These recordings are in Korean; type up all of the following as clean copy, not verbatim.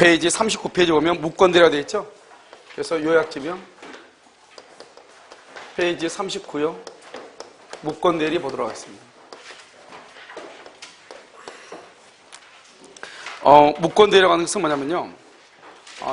페이지 39페이지 보면 무권대리가 되어 있죠. 그래서 요약지명 페이지 39요. 무권대리 보도록 하겠습니다. 무권대리라고 하는 것은 뭐냐면요.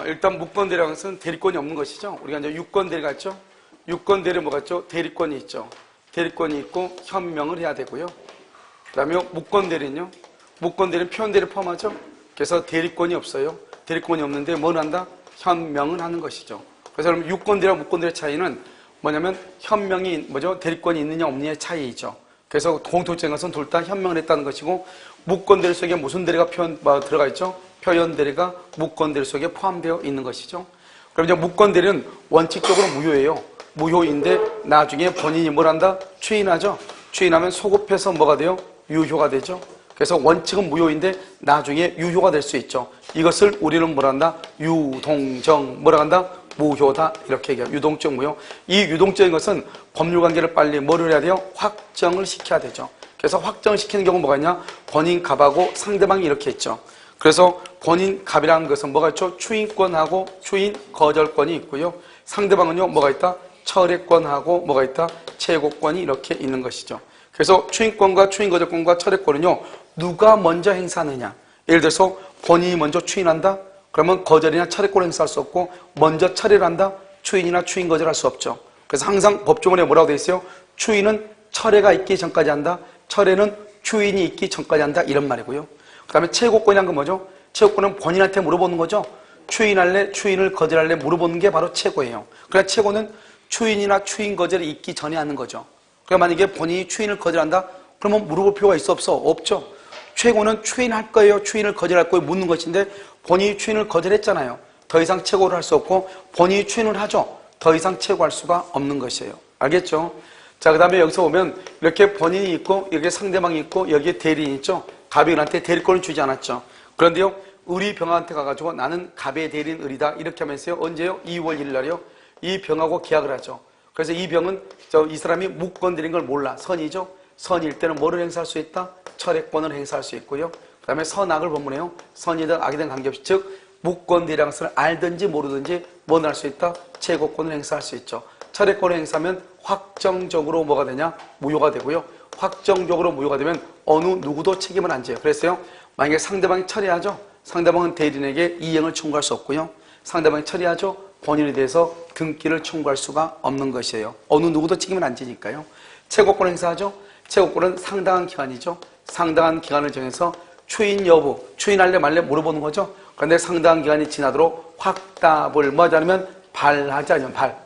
일단 무권대리라는 것은 대리권이 없는 것이죠. 우리가 이제 유권대리가 있죠. 유권대리 뭐가 있죠? 대리권이 있죠. 대리권이 있고 현명을 해야 되고요. 그 다음에 무권대리는요. 무권대리는 표현대리를 포함하죠. 그래서 대리권이 없어요. 대리권이 없는데 뭘 한다? 현명을 하는 것이죠. 그래서 그럼 유권대리와 무권대리의 차이는 뭐냐면 현명이 뭐죠? 대리권이 있느냐 없느냐의 차이이죠. 그래서 공통적인 것은 둘 다 현명을 했다는 것이고 무권대리 속에 무슨 대리가 들어가 있죠? 표현대리가 무권대리 속에 포함되어 있는 것이죠. 그럼 이제 무권대리는 원칙적으로 무효예요. 무효인데 나중에 본인이 뭘 한다? 추인하죠. 추인하면 소급해서 뭐가 돼요? 유효가 되죠. 그래서 원칙은 무효인데 나중에 유효가 될 수 있죠. 이것을 우리는 뭐라 한다? 유동정 뭐라 한다? 무효다 이렇게 얘기해요. 유동적 무효. 이 유동적인 것은 법률관계를 빨리 뭐를 해야 돼요? 확정을 시켜야 되죠. 그래서 확정시키는 경우 뭐가 있냐? 본인 갑하고 상대방이 이렇게 있죠. 그래서 본인 갑이라는 것은 뭐가 있죠? 추인권하고 추인 거절권이 있고요. 상대방은요 뭐가 있다? 철회권하고 뭐가 있다? 최고권이 이렇게 있는 것이죠. 그래서 추인권과 추인거절권과 철회권은요 누가 먼저 행사하느냐. 예를 들어서 본인이 먼저 추인한다? 그러면 거절이나 철회권을 행사할 수 없고 먼저 철회를 한다? 추인이나 추인거절할 수 없죠. 그래서 항상 법조문에 뭐라고 되어 있어요? 추인은 철회가 있기 전까지 한다? 철회는 추인이 있기 전까지 한다? 이런 말이고요. 그 다음에 최고권이란 건 뭐죠? 최고권은 본인한테 물어보는 거죠. 추인할래? 추인을 거절할래? 물어보는 게 바로 최고예요. 그러나 최고는 추인이나 추인 거절이 있기 전에 하는 거죠. 그러니까 만약에 본인이 추인을 거절한다? 그러면 물어볼 필요가 있어 없어? 없죠. 최고는 추인할 거예요? 추인을 거절할 거예요? 묻는 것인데 본인이 추인을 거절했잖아요. 더 이상 최고를 할 수 없고 본인이 추인을 하죠. 더 이상 최고할 수가 없는 것이에요. 알겠죠? 자, 그 다음에 여기서 보면 이렇게 본인이 있고 여기에 상대방이 있고 여기에 대리인이 있죠. 갑이 을한테 대리권을 주지 않았죠. 그런데요. 을이 병하한테 가가지고 나는 갑의 대리인 을이다 이렇게 하면서요. 언제요? 2월 1일 날이요. 이 병하고 계약을 하죠. 그래서 이 병은 이 사람이 무권대리인 걸 몰라. 선이죠. 선일 때는 뭐를 행사할 수 있다? 철회권을 행사할 수 있고요. 그 다음에 선악을 본문해요. 선이든 악이든 관계없이 즉 무권대리라는 것을 알든지 모르든지 뭐는 할 수 있다? 최고권을 행사할 수 있죠. 철회권을 행사하면 확정적으로 뭐가 되냐? 무효가 되고요. 확정적으로 무효가 되면 어느 누구도 책임을 안 져요. 그래서요. 만약에 상대방이 철회하죠. 상대방은 대리인에게 이행을 청구할 수 없고요. 상대방이 철회하죠. 본인에 대해서 등기를 청구할 수가 없는 것이에요. 어느 누구도 책임을 안 지니까요. 최고권을 행사하죠. 최고권은 상당한 기간이죠. 상당한 기간을 정해서 추인 여부, 추인할래 말래 물어보는 거죠. 그런데 상당한 기간이 지나도록 확답을 뭐 하자면 발하지 않으면 발.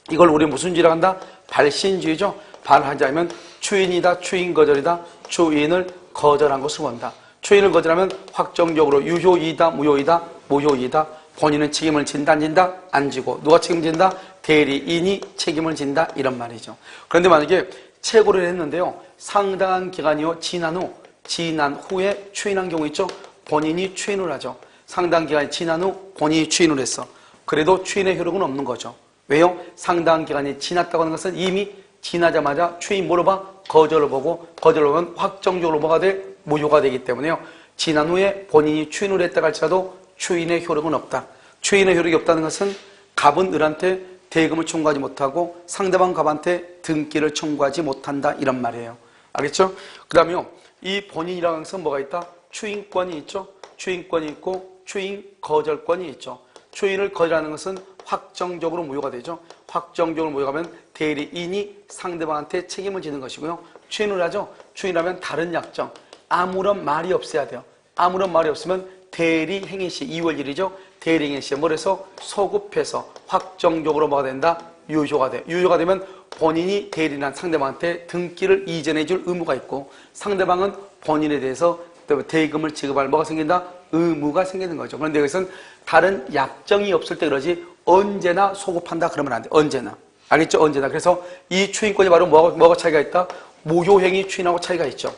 이걸 우리 무슨 주의라고 한다? 발신주의죠. 발하지 않으면 추인이다, 추인 거절이다, 추인을 거절한 것을 본다. 추인을 거절하면 확정적으로 유효이다, 무효이다, 무효이다. 본인은 책임을 진다, 안 진다? 안 지고. 누가 책임진다? 대리인이 책임을 진다. 이런 말이죠. 그런데 만약에 최고를 했는데요. 상당한 기간이요. 지난 후에 추인한 경우 있죠. 본인이 추인을 하죠. 상당한 기간이 지난 후 본인이 추인을 했어. 그래도 추인의 효력은 없는 거죠. 왜요? 상당한 기간이 지났다고 하는 것은 이미 지나자마자 추인 물어봐 거절을 보고 거절을 보면 확정적으로 뭐가 돼? 무효가 되기 때문에요. 지난 후에 본인이 추인을 했다고 할지라도 추인의 효력은 없다. 추인의 효력이 없다는 것은 갑은 을한테 대금을 청구하지 못하고 상대방 갑한테 등기를 청구하지 못한다 이런 말이에요. 알겠죠? 그 다음에요. 이 본인이라는 것은 뭐가 있다? 추인권이 있죠. 추인권이 있고 추인 거절권이 있죠. 추인을 거절하는 것은 확정적으로 무효가 되죠. 확정적으로 무효하면 대리인이 상대방한테 책임을 지는 것이고요. 추인을 하죠. 추인하면 다른 약정, 아무런 말이 없어야 돼요. 아무런 말이 없으면 대리행위시 2월 1일이죠. 대리행위시에 뭘 해서 소급해서 확정적으로 뭐가 된다? 유효가 돼. 유효가 되면 본인이 대리인한 상대방한테 등기를 이전해 줄 의무가 있고 상대방은 본인에 대해서 대금을 지급할 뭐가 생긴다? 의무가 생기는 거죠. 그런데 여기서는 다른 약정이 없을 때 그러지 언제나 소급한다 그러면 안 돼. 언제나. 알겠죠? 언제나. 그래서 이 추인권이 바로 뭐가 차이가 있다? 무효행위 추인하고 차이가 있죠.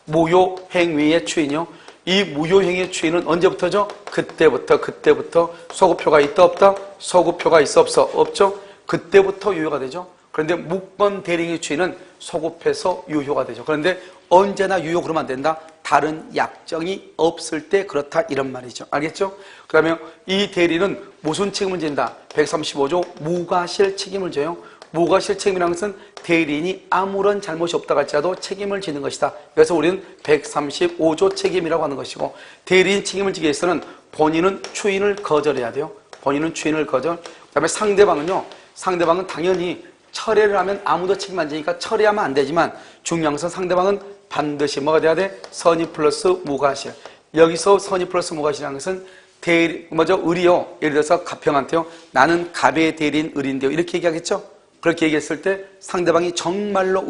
무효행위의 추인이요. 이 무효행위의 추인은 언제부터죠? 그때부터 소급표가 있다 없다? 소급표가 있어 없어? 없죠? 그때부터 유효가 되죠. 그런데 무권 대리행위 추인은 소급해서 유효가 되죠. 그런데 언제나 유효 그러면 안 된다. 다른 약정이 없을 때 그렇다 이런 말이죠. 알겠죠? 그 다음에 이 대리는 무슨 책임을 진다? 135조 무과실 책임을 져요. 무과실 책임이라는 것은 대리인이 아무런 잘못이 없다고 할지라도 책임을 지는 것이다. 그래서 우리는 135조 책임이라고 하는 것이고, 대리인 책임을 지기 위해서는 본인은 추인을 거절해야 돼요. 본인은 추인을 거절. 그 다음에 상대방은 당연히 철회를 하면 아무도 책임 안 지니까 철회하면 안 되지만, 중요한 것은 상대방은 반드시 뭐가 돼야 돼? 선의 플러스 무과실. 여기서 선의 플러스 무과실이라는 것은 의리요. 예를 들어서 가평한테요. 나는 갑의 대리인 의리인데요. 이렇게 얘기하겠죠? 그렇게 얘기했을 때 상대방이 정말로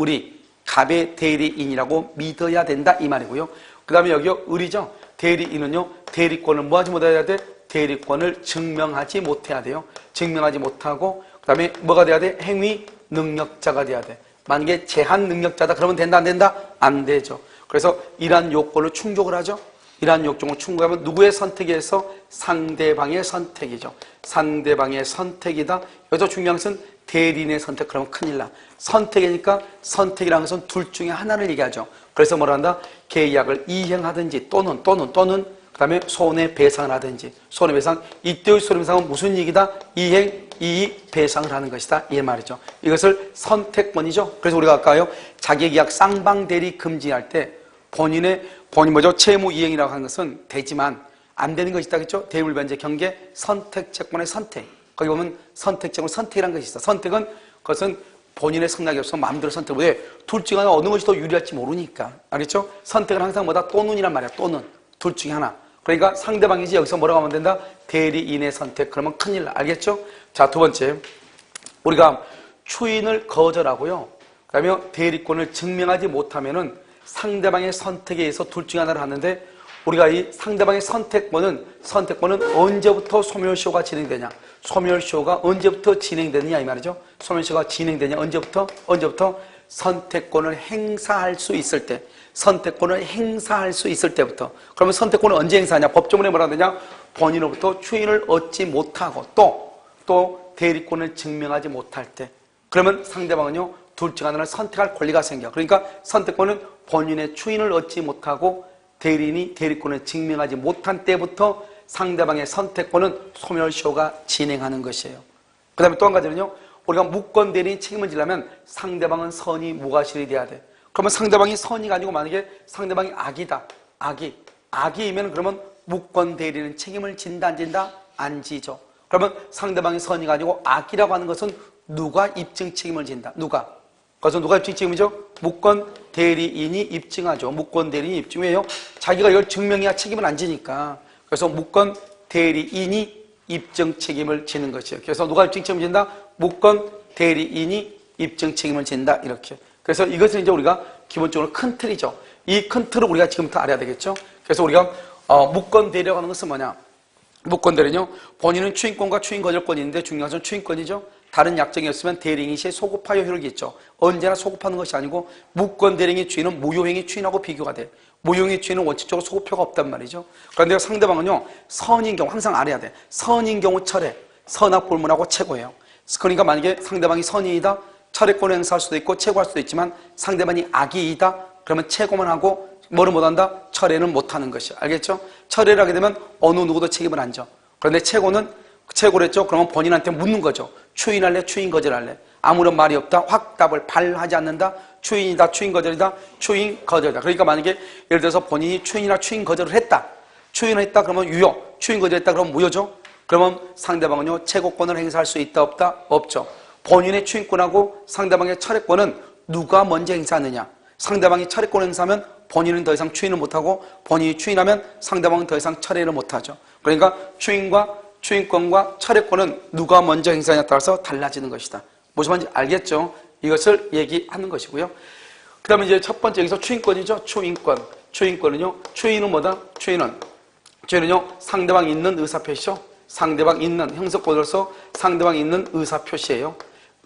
갑의 대리인이라고 믿어야 된다 이 말이고요. 그 다음에 여기요. 의리죠. 대리인은요. 대리권을 뭐 하지 못해야 돼? 대리권을 증명하지 못해야 돼요. 증명하지 못하고, 그 다음에 뭐가 돼야 돼? 행위 능력자가 돼야 돼. 만약에 제한 능력자다 그러면 된다 안 된다? 안 되죠. 그래서 이러한 요건을 충족을 하죠. 이러한 요건을 충족하면 누구의 선택에 의해서? 상대방의 선택이죠. 상대방의 선택이다. 여기서 중요한 것은 대리인의 선택. 그러면 큰일 나. 선택이니까 선택이라는 것은 둘 중에 하나를 얘기하죠. 그래서 뭐라 한다? 계약을 이행하든지 또는 그 다음에 손해배상을 하든지. 손해배상, 이때의 손해배상은 무슨 이익이다? 이행, 이익, 배상을 하는 것이다 이 말이죠. 이것을 선택권이죠. 그래서 우리가 아까요 자기계약 쌍방대리 금지할 때 본인 채무이행이라고 하는 것은 되지만 안 되는 것이 있다겠죠. 대물변제 경계 선택채권의 선택. 거기 보면 선택채권 선택이라는 것이 있어. 선택은 그것은 본인의 성락이 없어 마음대로 선택을 못해. 둘 중에 하나 어느 것이 더 유리할지 모르니까. 알겠죠? 선택은 항상 뭐다? 또는이란 말이야. 또는. 둘 중에 하나. 그러니까 상대방이지 여기서 뭐라고 하면 된다? 대리인의 선택. 그러면 큰일 나. 알겠죠? 자, 두 번째. 우리가 추인을 거절하고요. 그 다음에 대리권을 증명하지 못하면은 상대방의 선택에 의해서 둘 중에 하나를 하는데, 우리가 이 상대방의 선택권은 언제부터 소멸시효가 진행되냐? 소멸시효가 언제부터 진행되느냐 이 말이죠. 소멸시효가 진행되냐? 언제부터? 선택권을 행사할 수 있을 때. 선택권을 행사할 수 있을 때부터. 그러면 선택권을 언제 행사하냐? 법조문에 뭐라 하느냐? 본인으로부터 추인을 얻지 못하고 또 대리권을 증명하지 못할 때. 그러면 상대방은요, 둘 중 하나를 선택할 권리가 생겨. 그러니까 선택권은 본인의 추인을 얻지 못하고 대리인이 대리권을 증명하지 못한 때부터 상대방의 선택권은 소멸시효가 진행하는 것이에요. 그 다음에 또 한 가지는요, 우리가 무권 대리인 책임을 지려면 상대방은 선의 무과실이 돼야 돼. 그러면 상대방이 선의가 아니고 만약에 상대방이 악이다. 악이면 그러면 무권 대리인은 책임을 진다 안 진다? 안 지죠. 그러면 상대방이 선의가 아니고 악이라고 하는 것은 누가 입증 책임을 진다? 그래서 누가 입증 책임이죠? 무권 대리인이 입증하죠. 무권 대리인이 입증해요. 자기가 이걸 증명해야 책임을 안 지니까. 그래서 무권 대리인이 입증 책임을 지는 것이에요. 그래서 누가 입증 책임을 진다? 무권 대리인이 입증 책임을 진다. 이렇게. 그래서 이것은 이제 우리가 기본적으로 큰 틀이죠. 이 큰 틀을 우리가 지금부터 알아야 되겠죠. 그래서 우리가 무권 대리라고 하는 것은 뭐냐? 무권 대리는요, 본인은 추인권과 추인 거절권이 있는데 중요한 것은 추인권이죠. 다른 약정이 없으면 대리인이 시에 소급하여 효력이 있죠. 언제나 소급하는 것이 아니고 무권 대리인의 추인은 무효행위 추인하고 비교가 돼. 무효행위 추인은 원칙적으로 소급효가 없단 말이죠. 그런데 상대방은요, 선인 경우 항상 알아야 돼. 선인 경우 철회, 선악 불문하고 최고예요. 그러니까 만약에 상대방이 선인이다, 철회권을 행사할 수도 있고 최고할 수도 있지만 상대방이 악이이다, 그러면 최고만 하고 뭐를 못한다? 철회는 못하는 것이야. 알겠죠? 철회를 하게 되면 어느 누구도 책임을 안 져. 그런데 최고를 했죠? 그러면 본인한테 묻는 거죠. 추인할래? 추인 거절할래? 아무런 말이 없다? 확답을 발하지 않는다? 추인이다? 추인 거절이다? 추인 거절이다. 그러니까 만약에 예를 들어서 본인이 추인이나 추인 거절을 했다. 추인을 했다 그러면 유효. 추인 거절했다 그러면 무효죠? 그러면 상대방은요, 최고권을 행사할 수 있다 없다? 없죠. 본인의 추인권하고 상대방의 철회권은 누가 먼저 행사하느냐? 상대방이 철회권을 행사하면 본인은 더 이상 추인을 못하고, 본인이 추인하면 상대방은 더 이상 철회를 못하죠. 그러니까 추인권과 철회권은 누가 먼저 행사하냐에 따라서 달라지는 것이다. 무슨 말인지 알겠죠? 이것을 얘기하는 것이고요. 그 다음에 이제 첫 번째 여기서 추인권이죠. 추인권은요, 추인은 뭐다? 추인은요, 상대방이 있는 의사표시죠. 상대방 있는, 형석권으로서 상대방이 있는 의사표시예요.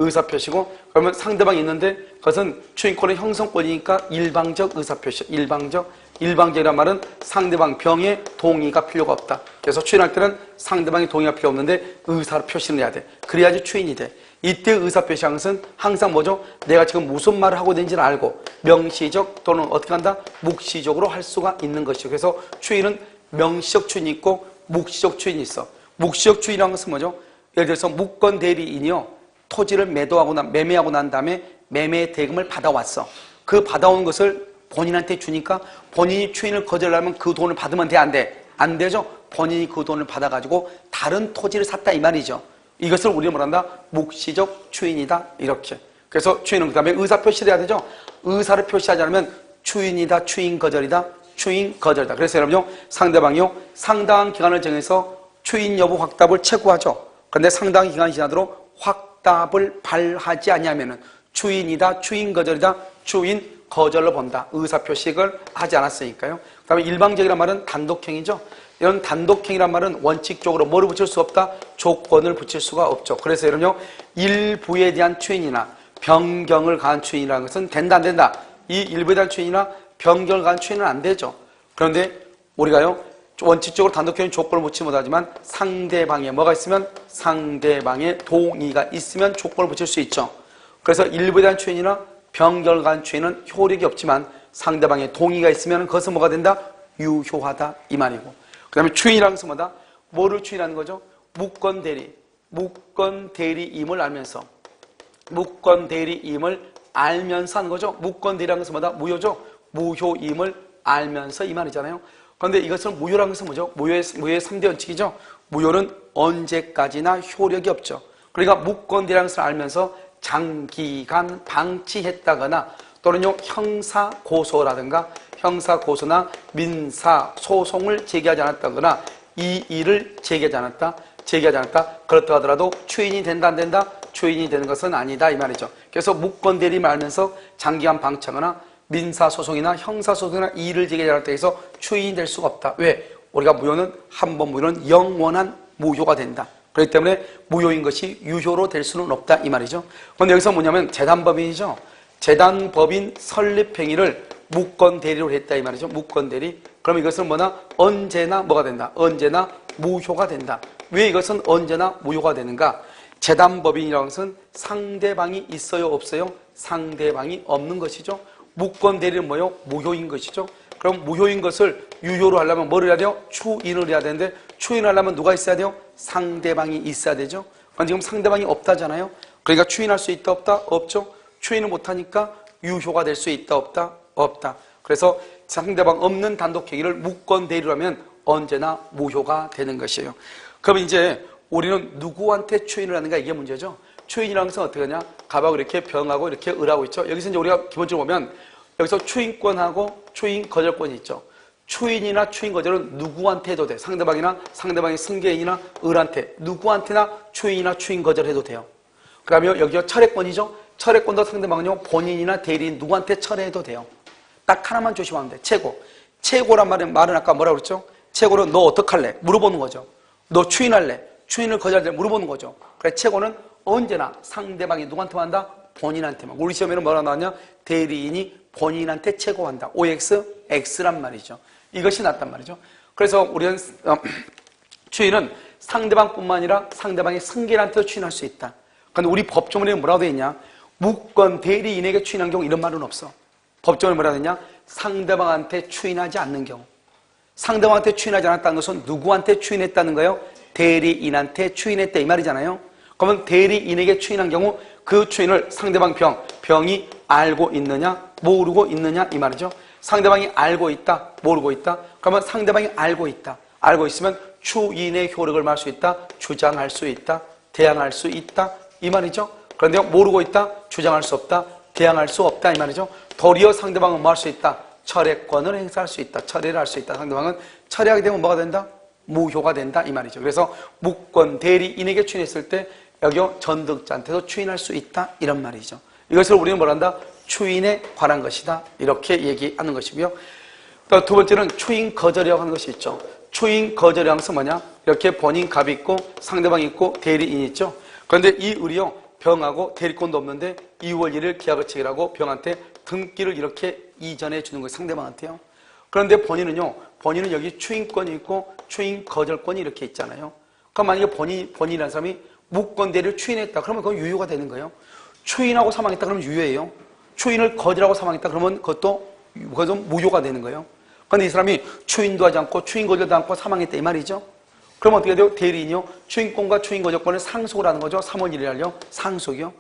의사표시고, 그러면 상대방이 있는데 그것은 추인권의 형성권이니까 일방적 의사표시. 일방적이란 말은 상대방 병에 동의가 필요가 없다. 그래서 추인할 때는 상대방의 동의가 필요 없는데 의사 표시를 해야 돼. 그래야지 추인이 돼. 이때 의사표시한 것은 항상 뭐죠? 내가 지금 무슨 말을 하고 있는지를 알고 명시적 또는 어떻게 한다? 묵시적으로 할 수가 있는 것이죠. 그래서 추인은 명시적 추인이 있고 묵시적 추인이 있어. 묵시적 추인이라는 것은 뭐죠? 예를 들어서 무권 대리인이요, 토지를 매매하고 난 다음에 매매 대금을 받아왔어. 그 받아온 것을 본인한테 주니까 본인이 추인을 거절하면 그 돈을 받으면 돼, 안 돼? 안 되죠? 본인이 그 돈을 받아가지고 다른 토지를 샀다 이 말이죠. 이것을 우리는 뭐란다? 묵시적 추인이다, 이렇게. 그래서 추인은 그 다음에 의사 표시를 해야 되죠. 의사를 표시하지 않으면 추인이다, 추인 거절이다, 추인 거절이다. 그래서 여러분요, 상대방이요, 상당한 기간을 정해서 추인 여부 확답을 체고하죠. 그런데 상당한 기간이 지나도록 확답을 발하지 않냐면은 추인이다, 추인 거절이다, 추인 거절로 본다. 의사표식을 하지 않았으니까요. 그 다음에 일방적이란 말은 단독행위죠. 이런 단독행위란 말은 원칙적으로 뭐를 붙일 수 없다? 조건을 붙일 수가 없죠. 그래서 여러분요, 일부에 대한 추인이나 변경을 가한 추인이라는 것은 된다, 안 된다? 이 일부에 대한 추인이나 변경을 가한 추인은 안 되죠. 그런데 우리가요, 원칙적으로 단독행위 조건을 붙이지 못하지만 상대방에 뭐가 있으면, 상대방의 동의가 있으면 조건을 붙일 수 있죠. 그래서 일부에 대한 추인이나 변경을 가한 추인은 효력이 없지만 상대방의 동의가 있으면 그것은 뭐가 된다? 유효하다, 이 말이고. 그 다음에 추인이라는 것은 뭐다? 뭐를 추인하는 거죠? 무권 대리임을 알면서, 무권 대리임을 알면서 하는 거죠. 무권 대리라는 것은 뭐다? 무효죠. 무효임을 알면서 이 말이잖아요. 그런데 이것은 무효라는 것은 뭐죠? 무효의 3대 원칙이죠. 무효는 언제까지나 효력이 없죠. 그러니까 무권 대리라는 것을 알면서 장기간 방치했다거나 또는요, 형사고소라든가 형사고소나 민사소송을 제기하지 않았다거나 이 일을 제기하지 않았다. 그렇다 하더라도 추인이 된다, 안 된다? 추인이 되는 것은 아니다, 이 말이죠. 그래서 무권 대리임을 알면서 장기간 방치하거나 민사소송이나 형사소송이나 이 일을 제기하지 않았다 해서 추인이 될 수가 없다. 왜? 우리가 무효는, 한번 무효는 영원한 무효가 된다. 그렇기 때문에 무효인 것이 유효로 될 수는 없다, 이 말이죠. 그런데 여기서 뭐냐면 재단법인이죠. 재단법인 설립행위를 무권 대리로 했다, 이 말이죠. 무권 대리. 그럼 이것은 뭐나? 언제나 뭐가 된다? 언제나 무효가 된다. 왜 이것은 언제나 무효가 되는가? 재단법인이라는 것은 상대방이 있어요, 없어요? 상대방이 없는 것이죠. 무권 대리는 뭐요? 무효인 것이죠. 그럼 무효인 것을 유효로 하려면 뭐를 해야 돼요? 추인을 해야 되는데 추인하려면 누가 있어야 돼요? 상대방이 있어야 되죠. 그럼 지금 상대방이 없다잖아요. 그러니까 추인할 수 있다, 없다? 없죠. 추인을 못하니까 유효가 될 수 있다, 없다? 없다. 그래서 상대방 없는 단독행위를 무권 대리로 하면 언제나 무효가 되는 것이에요. 그럼 이제 우리는 누구한테 추인을 하는가, 이게 문제죠. 추인이라는 것은 어떻게 하냐? 갑하고 이렇게 병하고 이렇게 을하고 있죠. 여기서 이제 우리가 기본적으로 보면 여기서 추인권하고 추인 거절권이 있죠. 추인이나 추인 거절은 누구한테 해도 돼. 상대방이나 상대방의 승계인이나 을한테 누구한테나 추인이나 추인 거절 해도 돼요. 그 다음에 여기가 철회권이죠. 철회권도 상대방은요, 본인이나 대리인 누구한테 철회해도 돼요. 딱 하나만 조심하면 돼. 최고란 말은 아까 뭐라고 그랬죠? 최고는 너 어떡할래? 물어보는 거죠. 너 추인할래? 추인을 거절할래? 물어보는 거죠. 그래, 최고는 언제나 상대방이 누구한테만 한다? 본인한테만. 우리 시험에는 뭐라 나왔냐? 대리인이 본인한테 최고한다. OX, X란 말이죠. 이것이 낫단 말이죠. 그래서 우리는 추인은 상대방뿐만 아니라 상대방의 승계한테도 추인할 수 있다. 그런데 우리 법조문에 뭐라고 되어 있냐? 무권 대리인에게 추인한 경우 이런 말은 없어. 법조문에 뭐라고 되어 있냐? 상대방한테 추인하지 않는 경우. 상대방한테 추인하지 않았다는 것은 누구한테 추인했다는 거예요? 대리인한테 추인했다, 이 말이잖아요. 그러면 대리인에게 추인한 경우 그 추인을 상대방 병이 알고 있느냐, 모르고 있느냐, 이 말이죠. 상대방이 알고 있다, 모르고 있다. 그러면 상대방이 알고 있다. 알고 있으면 추인의 효력을 말할 수 있다, 주장할 수 있다, 대항할 수 있다, 이 말이죠. 그런데 모르고 있다, 주장할 수 없다, 대항할 수 없다, 이 말이죠. 도리어 상대방은 뭐 할 수 있다? 철회권을 행사할 수 있다. 철회를 할 수 있다. 상대방은 철회하게 되면 뭐가 된다? 무효가 된다, 이 말이죠. 그래서 무권 대리인에게 추인했을 때 여기요, 전득자한테도 추인할 수 있다, 이런 말이죠. 이것을 우리는 뭐란다? 추인에 관한 것이다, 이렇게 얘기하는 것이고요. 또 두 번째는 추인 거절이라고 하는 것이 있죠. 추인 거절이라는 것은 뭐냐? 이렇게 본인 갑이 있고 상대방이 있고 대리인이 있죠. 그런데 이 을이요, 병하고 대리권도 없는데 2월 1일 계약을 체결하고 병한테 등기를 이렇게 이전해 주는 거예요. 상대방한테요. 그런데 본인은 여기 추인권이 있고 추인 거절권이 이렇게 있잖아요. 그럼 만약에 본인이라는 사람이 무권대리를 추인했다. 그러면 그건 유효가 되는 거예요. 추인하고 사망했다. 그러면 유효예요. 추인을 거절하고 사망했다. 그러면 그것도 무효가 되는 거예요. 그런데 이 사람이 추인도 하지 않고 추인 거절도 않고 사망했다. 이 말이죠. 그럼 어떻게 돼요? 대리인이요. 추인권과 추인 거절권을 상속을 하는 거죠. 3월 1일날요. 상속이요.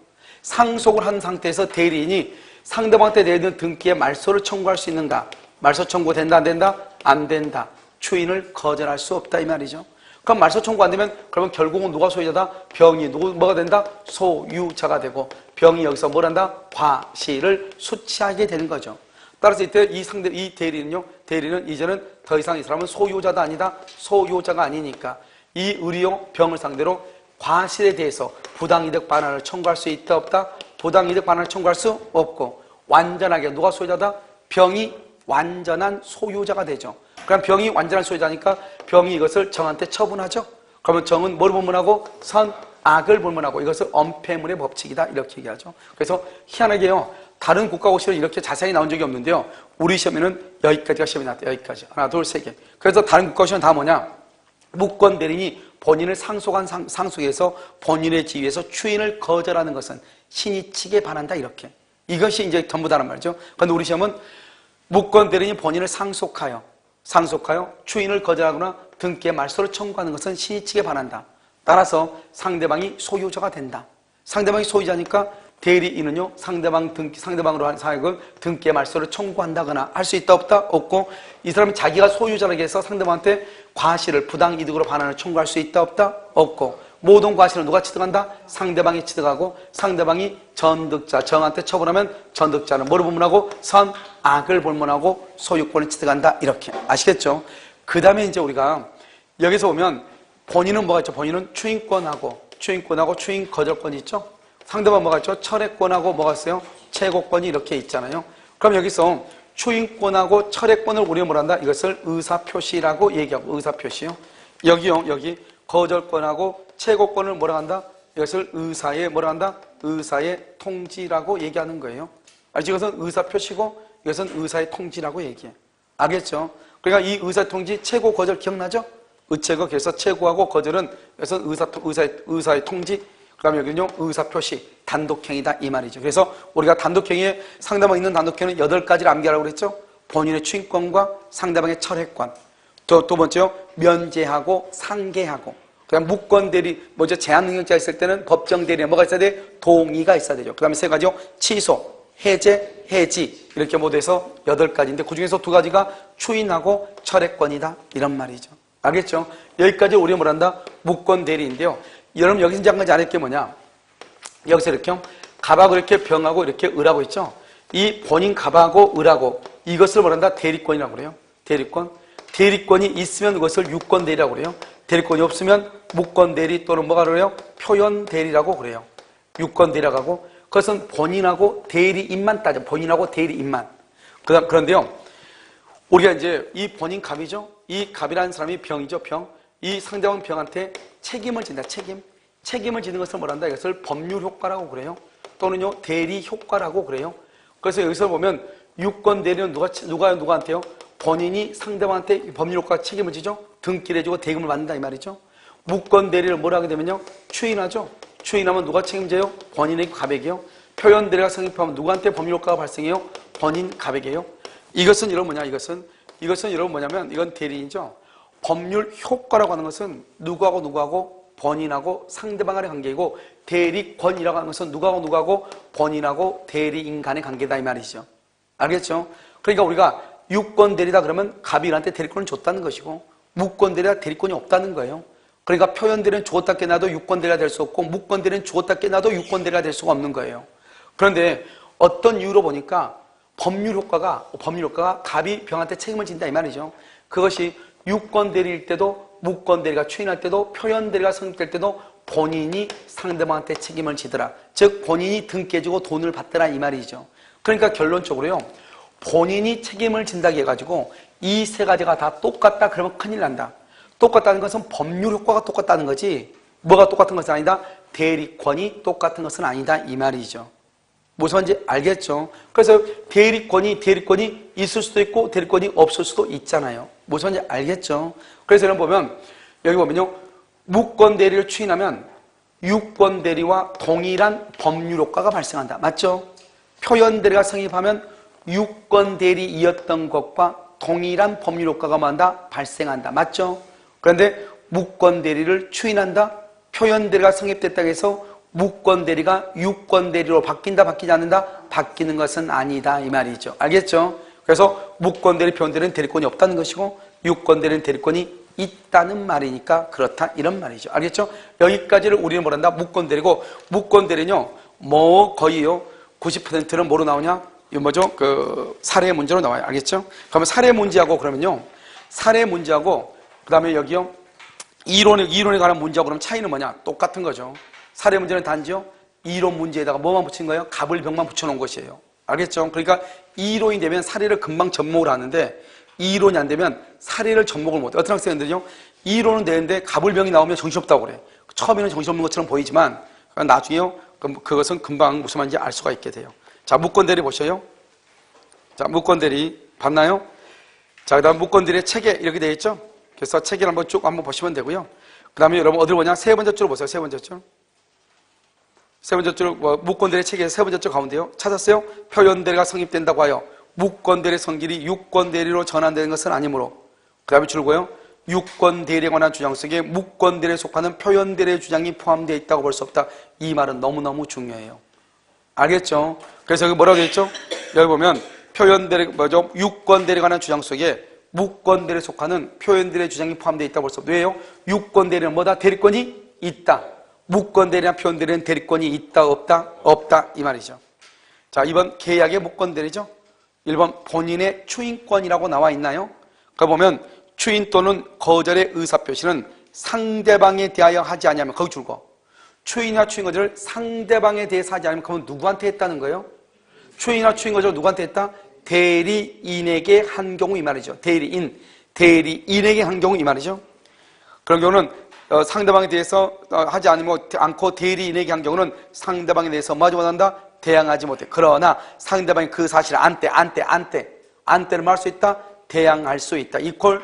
상속을 한 상태에서 대리인이 상대방한테 내는 등기에 말소를 청구할 수 있는가? 말소 청구 된다 안 된다? 안 된다. 추인을 거절할 수 없다 이 말이죠. 그럼 말소 청구 안 되면 그러면 결국은 누가 소유자다? 병이 뭐가 된다? 소유자가 되고 병이 여기서 뭘 한다? 과실을 수취하게 되는 거죠. 따라서 이때 이 대리는 이제는 더 이상 이 사람은 소유자도 아니다. 소유자가 아니니까 이 의료 병을 상대로 과실에 대해서 부당이득 반환을 청구할 수 있다 없다? 부당이득 반환을 청구할 수 없고 완전하게 누가 소유자다? 병이 완전한 소유자가 되죠. 그럼 병이 완전한 소유자니까 병이 이것을 정한테 처분하죠. 그러면 정은 뭘 본문하고? 선악을 본문하고 이것을 엄폐물의 법칙이다 이렇게 얘기하죠. 그래서 희한하게요. 다른 국가고 시험은 이렇게 자세히 나온 적이 없는데요. 우리 시험에는 여기까지가 시험이 나왔대요. 여기까지. 하나, 둘, 세 개. 그래서 다른 국가 시험은 다 뭐냐? 무권 대리인이 본인을 상속한 상속에서 본인의 지위에서 추인을 거절하는 것은 신이치게 반한다 이렇게. 이것이 이제 전부다란 말이죠. 그런데 우리 시험은 무권 대리인이 본인을 상속하여 추인을 거절하거나 등기에 말소를 청구하는 것은 신이치게 반한다. 따라서 상대방이 소유자가 된다. 상대방이 소유자니까 대리인은요, 상대방으로 하여금 등기에 말소를 청구한다거나 할 수 있다 없다? 없고 이 사람이 자기가 소유자라고 해서 상대방한테 과실을 부당이득으로 반환을 청구할 수 있다 없다? 없고 모든 과실을 누가 취득한다? 상대방이 취득하고 상대방이 전득자, 정한테 처분하면 전득자는 뭐를 본문하고? 선악을 본문하고 소유권을 취득한다 이렇게 아시겠죠? 그 다음에 이제 우리가 여기서 보면 본인은 뭐가 있죠? 본인은 추인권하고 추인 거절권이 있죠? 상대방 뭐가 있죠? 철회권하고 뭐가 있어요? 채고권이 이렇게 있잖아요. 그럼 여기서 추인권하고 철회권을 우리가 뭐라 한다? 이것을 의사표시라고 얘기하고 의사표시요. 여기 거절권하고 채고권을 뭐라 한다? 이것을 의사의 뭐라 한다? 의사의 통지라고 얘기하는 거예요. 이것은 의사표시고 이것은 의사의 통지라고 얘기해. 알겠죠? 그러니까 이 의사 통지 채고 거절 기억나죠? 의채고 그래서 채고하고 거절은 그래서 의사의 통지. 그다음에 여기는요 의사표시 단독행위다 이 말이죠. 그래서 우리가 단독행위에 상대방 있는 단독행위는 8가지를 암기하라고 그랬죠. 본인의 추인권과 상대방의 철회권. 두 번째요 면제하고 상계하고. 그다음 무권대리 제한능력자 있을 때는 법정대리에 뭐가 있어야 돼? 동의가 있어야 되죠. 그다음에 3가지요 취소, 해제, 해지 이렇게 모두 해서 8가지인데 그중에서 2가지가 추인하고 철회권이다 이런 말이죠. 알겠죠? 여기까지 우리가 뭐란다? 무권대리인데요. 여러분 여기서 이제 한 가지 안 할 게 뭐냐? 여기서 이렇게 갑하고 이렇게 병하고 이렇게 을하고 있죠? 이 본인 갑하고 을하고 이것을 뭐란다? 대리권이라고 그래요. 대리권이 있으면 그것을 유권대리라고 그래요. 대리권이 없으면 무권대리 또는 뭐가 그래요? 표현대리라고 그래요. 유권대리라고 하고 그것은 본인하고 대리인만 따져. 본인하고 대리인만. 그런데요. 우리가 이제 이 본인 갑이죠? 이 갑이라는 사람이 병이죠. 병. 이 상대방 병한테 책임을 진다. 책임을 지는 것을 뭐란다? 이것을 법률 효과라고 그래요. 또는요 대리 효과라고 그래요. 그래서 여기서 보면 유권 대리는 누구한테요? 본인이 상대방한테 법률 효과 책임을 지죠. 등기를 해주고 대금을 받는다 이 말이죠. 무권 대리를 뭐라 하게 되면요 추인하죠. 추인하면 누가 책임져요? 본인의 갑에게요. 표현 대리가 성립하면 누구한테 법률 효과가 발생해요? 본인 갑에게요. 이것은 여러분 뭐냐? 이것은 여러분 뭐냐면 이건 대리인이죠. 법률 효과라고 하는 것은 누구하고 본인하고 상대방 간의 관계이고 대리권이라고 하는 것은 누구하고 본인하고 대리인 간의 관계다 이 말이죠. 알겠죠? 그러니까 우리가 유권 대리다 그러면 갑이한테 대리권을 줬다는 것이고 무권 대리다 대리권이 없다는 거예요. 그러니까 표현 대리는 주었다 깨나도 유권 대리가 될 수 없고 무권 대리는 주었다 깨나도 유권 대리가 될 수가 없는 거예요. 그런데 어떤 이유로 보니까 법률 효과가 갑이 병한테 책임을 진다 이 말이죠. 그것이 유권 대리일 때도 무권 대리가 추인할 때도 표현 대리가 성립될 때도 본인이 상대방한테 책임을 지더라. 즉 본인이 등깨지고 돈을 받더라 이 말이죠. 그러니까 결론적으로요. 본인이 책임을 진다고 해가지고 이 3가지가 다 똑같다 그러면 큰일 난다. 똑같다는 것은 법률 효과가 똑같다는 거지 뭐가 똑같은 것은 아니다? 대리권이 똑같은 것은 아니다 이 말이죠. 무슨 말인지 알겠죠? 그래서 대리권이 있을 수도 있고 대리권이 없을 수도 있잖아요. 무슨 말인지 알겠죠? 그래서 여러분 보면 여기 보면요, 무권 대리를 추인하면 유권 대리와 동일한 법률 효과가 발생한다. 맞죠? 표현 대리가 성립하면 유권 대리이었던 것과 동일한 법률 효과가 뭐한다? 발생한다. 맞죠? 그런데 무권 대리를 추인한다? 표현 대리가 성립됐다고 해서 무권 대리가 유권 대리로 바뀐다, 바뀌지 않는다? 바뀌는 것은 아니다 이 말이죠. 알겠죠? 그래서 무권 대리, 표현 대리는 대리권이 없다는 것이고 유권 대리는 대리권이 있다는 말이니까 그렇다 이런 말이죠. 알겠죠? 여기까지를 우리는 뭐란다? 무권 대리고, 무권 대리는요 뭐 거의요 90%는 뭐로 나오냐? 이거 뭐죠? 그 사례 문제로 나와요. 알겠죠? 그러면 사례 문제하고 그러면요, 사례 문제하고 그 다음에 여기요 이론에 관한 문제하고 그럼 차이는 뭐냐? 똑같은 거죠. 사례 문제는 단지요 이론 문제에다가 뭐만 붙인 거예요? 갑을 병만 붙여놓은 것이에요. 알겠죠? 그러니까 이론이 되면 사례를 금방 접목을 하는데 이론이 안 되면 사례를 접목을 못해. 어떤 학생들은요 이론은 되는데 갑을 병이 나오면 정신없다고 그래. 처음에는 정신없는 것처럼 보이지만 나중에요 그것은 금방 무슨 말인지 알 수가 있게 돼요. 자, 무권 대리 보셔요. 자, 무권 대리 봤나요? 자, 그 다음 무권 대리의 체계 이렇게 되어 있죠? 그래서 체계를 한번 쭉 한번 보시면 되고요. 그 다음에 여러분 어디로 보냐? 세 번째 줄을 보세요. 세 번째 줄. 세 번째 줄, 무권 대리 체계에서 세 번째 줄 가운데요. 찾았어요? 표현 대리가 성립된다고 하여 무권 대리 성질이 유권 대리로 전환되는 것은 아니므로, 그 다음에 줄고요. 유권 대리에 관한 주장 속에 무권 대리에 속하는 표현 대리의 주장이 포함되어 있다고 볼 수 없다. 이 말은 너무너무 중요해요. 알겠죠? 그래서 여기 뭐라고 되어 있죠? 여기 보면 표현 대리, 뭐죠? 유권 대리에 관한 주장 속에 무권 대리에 속하는 표현 대리의 주장이 포함되어 있다고 볼 수 없다. 왜요? 유권 대리는 뭐다? 대리권이 있다. 무권 대리나 표현 대리는 대리권이 있다, 없다? 없다. 이 말이죠. 자, 2번 계약의 무권 대리죠. 1번 본인의 추인권이라고 나와 있나요? 그 보면 추인 또는 거절의 의사표시는 상대방에 대하여 하지 않으면 거기 줄거. 추인이나 추인 거절을 상대방에 대해서 하지 않으면 그건 누구한테 했다는 거예요? 추인이나 추인 거절을 누구한테 했다? 대리인에게 한 경우 이 말이죠. 대리인에게 한 경우 이 말이죠. 그런 경우는 상대방에 대해서 하지 않고 대리인에게 한 경우는 상대방에 대해서 뭐 하지 못한다? 대항하지 못해. 그러나 상대방이 그 사실을 안때를 말 수 있다? 대항할 수 있다. 이퀄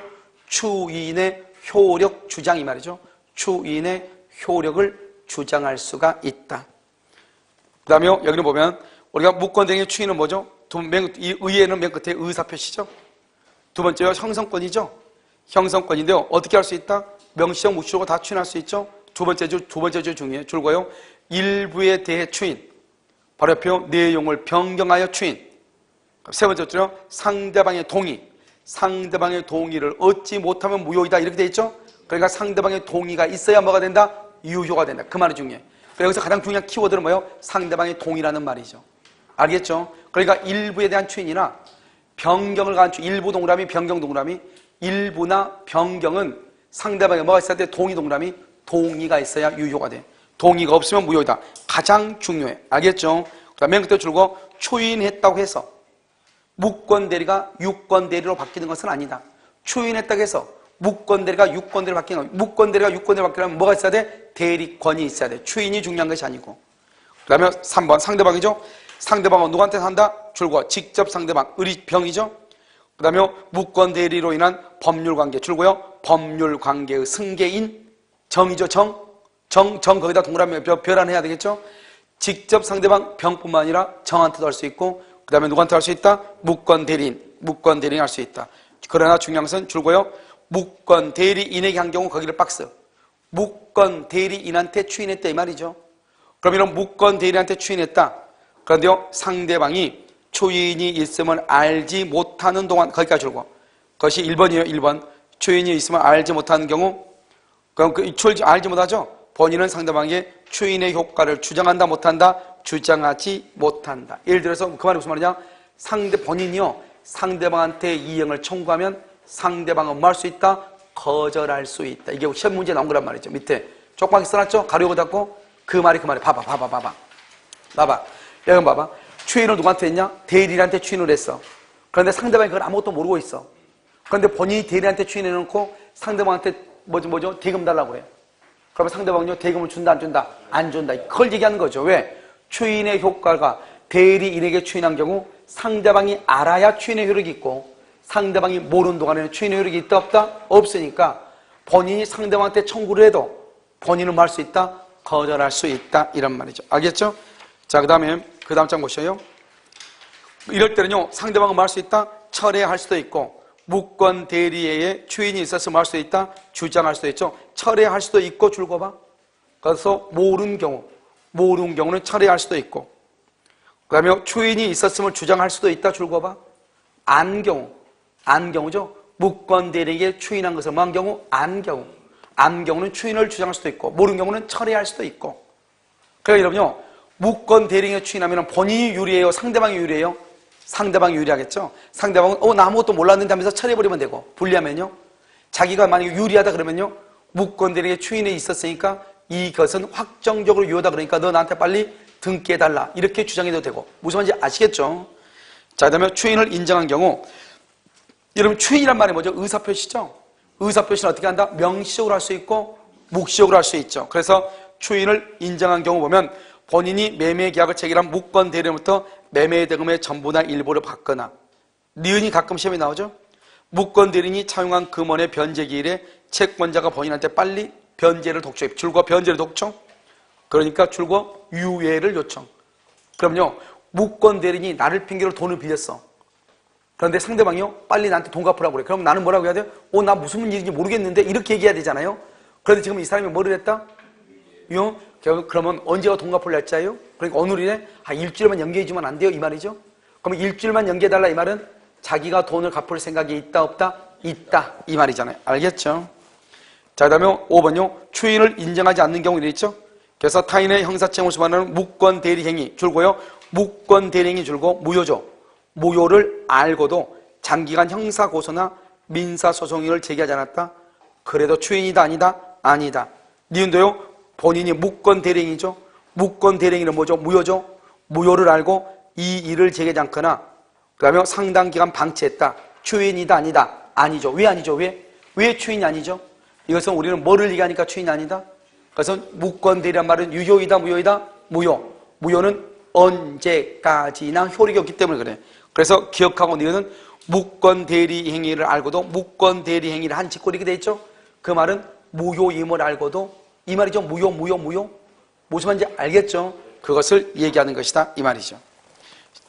추인의 효력 주장 이 말이죠. 추인의 효력을 주장할 수가 있다. 그 다음에 여기는 보면 우리가 무권 대리의 추인은 뭐죠? 의에는 맨 끝에 의사표시죠. 두 번째가 형성권이죠. 형성권인데요. 어떻게 할 수 있다? 명시적 묵시적으로 다 추인할 수 있죠. 두 번째 줄 중에 줄고요. 일부에 대해 추인. 바로 옆에 내용을 변경하여 추인. 세 번째 줄은 상대방의 동의. 상대방의 동의를 얻지 못하면 무효이다. 이렇게 돼 있죠. 그러니까 상대방의 동의가 있어야 뭐가 된다? 유효가 된다. 그 말이 중요해. 여기서 가장 중요한 키워드는 뭐예요? 상대방의 동의라는 말이죠. 알겠죠? 그러니까 일부에 대한 추인이나 변경을 가한 추인, 일부 동그라미, 변경 동그라미, 일부나 변경은 상대방에 뭐가 있어야 돼? 동의 동그라미, 동의가 있어야 유효가 돼. 동의가 없으면 무효이다. 가장 중요해. 알겠죠? 그 다음에 맨 끝에 줄고 추인했다고 해서 무권 대리가 유권 대리로 바뀌는 것은 아니다. 추인했다고 해서 무권 대리가 유권 대리로 바뀌는 것. 무권 대리가 유권 대리로 바뀌려면 뭐가 있어야 돼? 대리권이 있어야 돼. 추인이 중요한 것이 아니고. 그 다음에 3번 상대방이죠. 상대방은 누구한테 한다? 줄고 직접 상대방, 의리병이죠. 그 다음에 무권 대리로 인한 법률관계 줄고요. 법률관계의 승계인 정이죠. 정 거기다 동그라미 별 해야 되겠죠. 직접 상대방 병뿐만 아니라 정한테도 할 수 있고 그 다음에 누구한테 할 수 있다? 무권 대리인 할 수 있다. 그러나 중요한 것은 줄고요. 무권 대리인에게 한 경우 거기를 박스. 무권 대리인한테 추인했다 이 말이죠. 그럼 이런 무권 대리인한테 추인했다. 그런데요 상대방이 추인이 있음을 알지 못하는 동안 거기까지 줄고 그것이 1번이에요. 1번 추인이 있음을 알지 못하는 경우 그럼 알지 못하죠. 본인은 상대방에게 추인의 효과를 주장한다 못한다? 주장하지 못한다. 예를 들어서 그 말이 무슨 말이냐? 본인이요 상대방한테 이행을 청구하면 상대방은 뭐 할 수 있다? 거절할 수 있다. 이게 시험 문제에 나온 거란 말이죠. 밑에 쪽방이 써놨죠? 가려고 닫고 그 말이 봐봐. 여기 봐봐. 추인을 누구한테 했냐? 대리인한테 추인을 했어. 그런데 상대방이 그걸 아무것도 모르고 있어. 그런데 본인이 대리인한테 추인해놓고 상대방한테 뭐죠? 대금 달라고 그래. 그러면 상대방은요, 대금을 준다, 안 준다? 안 준다. 그걸 얘기하는 거죠. 왜? 추인의 효과가 대리인에게 추인한 경우 상대방이 알아야 추인의 효력이 있고 상대방이 모르는 동안에는 추인의 효력이 있다, 없다? 없으니까 본인이 상대방한테 청구를 해도 본인은 뭐 할 수 있다? 거절할 수 있다. 이런 말이죠. 알겠죠? 자, 그 다음에 그 다음 장 보셔요. 이럴 때는요, 상대방은 뭐 할 수 있다? 철회할 수도 있고 무권 대리에 추인이 있었으면 할 수 있다? 주장할 수도 있죠. 철회할 수도 있고 줄거봐. 그래서 모르는 경우는 철회할 수도 있고 그 다음에 추인이 있었음을 주장할 수도 있다. 줄거봐. 안 경우죠. 무권 대리에게 추인한 것을 뭐한 경우? 안 경우는 추인을 주장할 수도 있고 모르는 경우는 철회할 수도 있고. 그러니까 여러분요, 무권 대리에게 추인하면 본인이 유리해요? 상대방이 유리해요? 상대방이 유리하겠죠. 상대방은 나 아무것도 몰랐는데 하면서 철회해버리면 되고, 불리하면요, 자기가 만약에 유리하다 그러면요, 무권 대리에게 추인이 있었으니까 이것은 확정적으로 유효다, 그러니까 너 나한테 빨리 등기해달라, 이렇게 주장해도 되고. 무슨 말인지 아시겠죠? 자, 그 다음에 추인을 인정한 경우, 여러분 추인이란 말이 뭐죠? 의사표시죠. 의사표시는 어떻게 한다? 명시적으로 할 수 있고 묵시적으로 할 수 있죠. 그래서 추인을 인정한 경우 보면 본인이 매매 계약을 체결한 무권 대리로부터 매매 대금의 전부나 일부를 받거나, 니은이 가끔 시험에 나오죠. 무권 대리인이 차용한 금원의 변제 기일에 채권자가 본인한테 빨리 변제를 독촉해. 줄과 변제를 독촉. 그러니까 줄과 유예를 요청. 그럼요, 무권 대리인이 나를 핑계로 돈을 빌렸어. 그런데 상대방이요, 빨리 나한테 돈 갚으라고 그래. 그럼 나는 뭐라고 해야 돼요? 나 무슨 일인지 모르겠는데, 이렇게 얘기해야 되잖아요. 그런데 지금 이 사람이 뭐를 했다? 그러면 언제가 돈 갚을 날짜예요? 그러니까 어느 일에? 일주일만 연기해주면 안 돼요? 이 말이죠. 그러면 일주일만 연기해달라 이 말은 자기가 돈을 갚을 생각이 있다, 없다? 있다, 이 말이잖아요. 알겠죠? 자, 그 다음에 5번요. 추인을 인정하지 않는 경우 있죠? 그래서 타인의 형사채무를 수반하는 무권 대리행위 줄고요. 무권 대리행위 줄고 무효죠. 무효를 알고도 장기간 형사고소나 민사소송을 제기하지 않았다? 그래도 추인이다, 아니다? 아니다. 니은도요, 본인이 무권 대리행위죠. 무권 대리행위는 뭐죠? 무효죠. 무효를 알고 이 일을 제기하지 않거나 그 다음에 상당 기간 방치했다. 추인이다, 아니다? 아니죠. 왜 아니죠? 왜 추인이 아니죠? 이것은 우리는 뭐를 얘기하니까 추인이 아니다? 그래서 무권 대리란 말은 유효이다, 무효이다? 무효. 무효는 언제까지나 효력이 없기 때문에 그래. 그래서 기억하고 니은 무권 대리 행위를 알고도 무권 대리 행위를 한 직고 이렇게 돼 있죠. 그 말은 무효임을 알고도, 이 말이죠. 무효. 무슨 말인지 알겠죠? 그것을 얘기하는 것이다, 이 말이죠.